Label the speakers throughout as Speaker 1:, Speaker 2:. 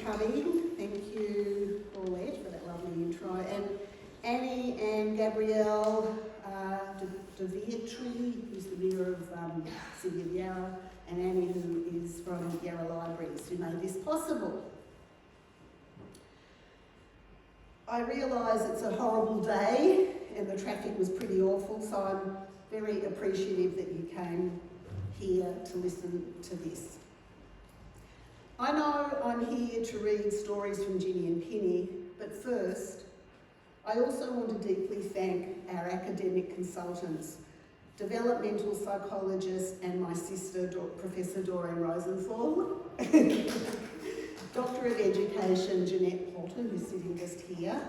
Speaker 1: coming. Thank you, Paulette, for that lovely intro. And Annie and Gabrielle de Vietri, who's the Mayor of City of Yarra, and Annie, who is from Yarra Libraries, who made this possible. I realise it's a horrible day and the traffic was pretty awful, so I'm very appreciative that you came here to listen to this. I know I'm here to read stories from Ginny and Penny, but first, I also want to deeply thank our academic consultants, developmental psychologist and my sister, Professor Doreen Rosenthal, Doctor of Education, Jeanette Poulton, who's sitting just here,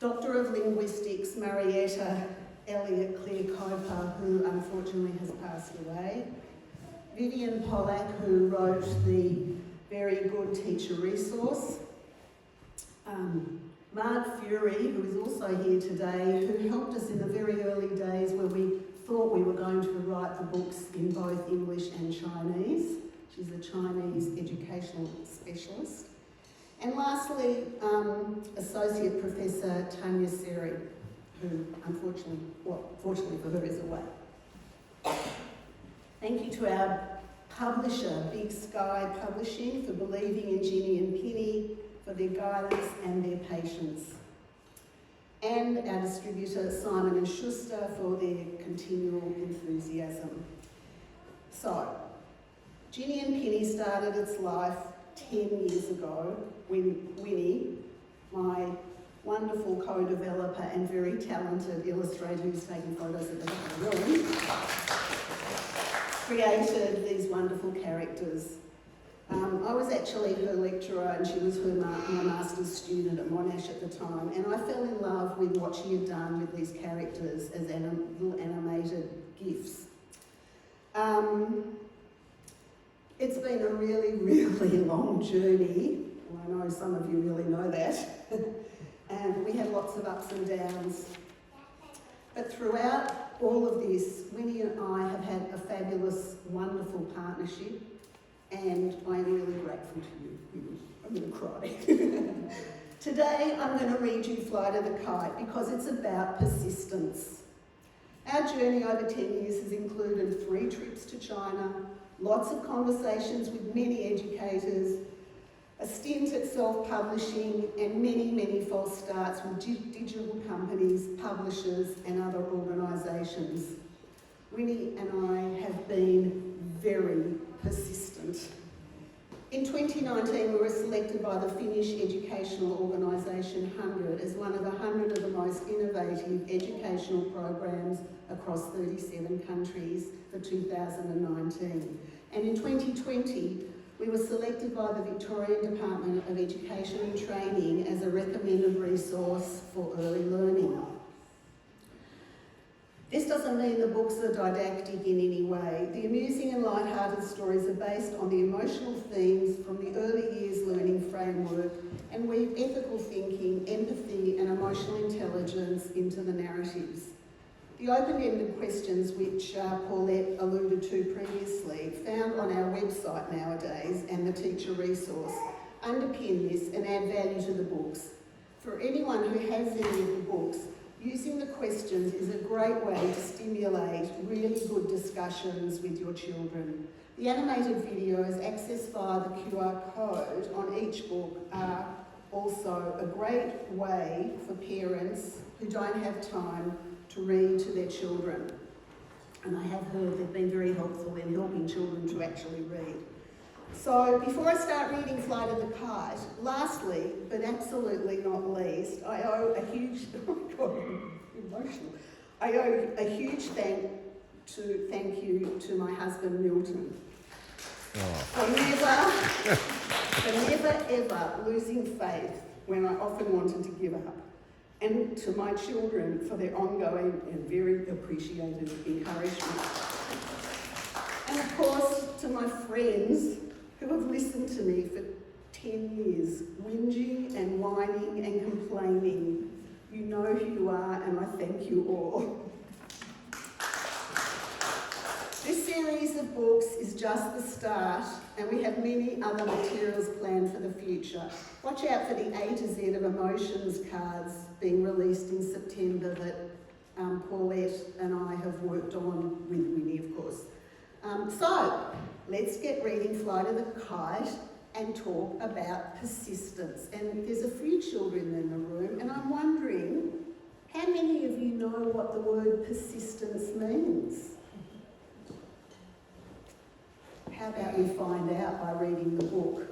Speaker 1: Doctor of Linguistics, Marietta Elliott Claire Coper, who unfortunately has passed away, Vivian Pollack, who wrote the very good teacher resource, Mark Fury, who is also here today, who helped us in the very early days where we thought we were going to write the books in both English and Chinese. She's a Chinese educational specialist. And lastly, Associate Professor Tanya Seri, who unfortunately, well, fortunately for her, is away. Thank you to our publisher, Big Sky Publishing, for believing in Ginny and Penny, for their guidance and their patience. And our distributor, Simon & Schuster, for their continual enthusiasm. So, Ginny and Penny started its life 10 years ago when Winnie, my wonderful co-developer and very talented illustrator who's taking photos at the back of the room, created these wonderful characters. I was actually her lecturer and she was my master's student at Monash at the time, and I fell in love with what she had done with these characters as little animated GIFs. It's been a really, really long journey. Well, I know some of you really know that. And we had lots of ups and downs. But throughout all of this, Winnie and I have had a fabulous, wonderful partnership, and I am really grateful to you, Winnie. I'm going to cry. Today, I'm going to read you Flight of the Kite because it's about persistence. Our journey over 10 years has included 3 trips to China, lots of conversations with many educators, a stint at self-publishing, and many, many false starts with digital companies, publishers, and other organisations. Winnie and I have been very persistent. In 2019, we were selected by the Finnish educational organisation 100 as one of 100 of the most innovative educational programs across 37 countries for 2019. And in 2020, we were selected by the Victorian Department of Education and Training as a recommended resource for early learning. This doesn't mean the books are didactic in any way. The amusing and light-hearted stories are based on the emotional themes from the early years learning framework and weave ethical thinking, empathy and emotional intelligence into the narratives. The open-ended questions, which Paulette alluded to previously, found on our website nowadays and the teacher resource, underpin this and add value to the books. For anyone who has any of the books, using the questions is a great way to stimulate really good discussions with your children. The animated videos accessed via the QR code on each book are also a great way for parents who don't have time to read to their children. And I have heard they've been very helpful in helping children to actually read. So before I start reading Flight of the Kite, lastly, but absolutely not least, I owe a huge, oh my God, I'm emotional. I owe a huge thank you to my husband Milton. For never ever losing faith when I often wanted to give up. And to my children for their ongoing and very appreciated encouragement. And of course, to my friends who have listened to me for 10 years, whinging and whining and complaining. You know who you are, and I thank you all. This series of books is just the start, and we have many other materials planned for the future. Watch out for the A to Z of emotions cards being released in September that Paulette and I have worked on with Winnie, of course. So, let's get reading Flight of the Kite and talk about persistence. And there's a few children in the room, and I'm wondering, how many of you know what the word persistence means? How about we find out by reading the book?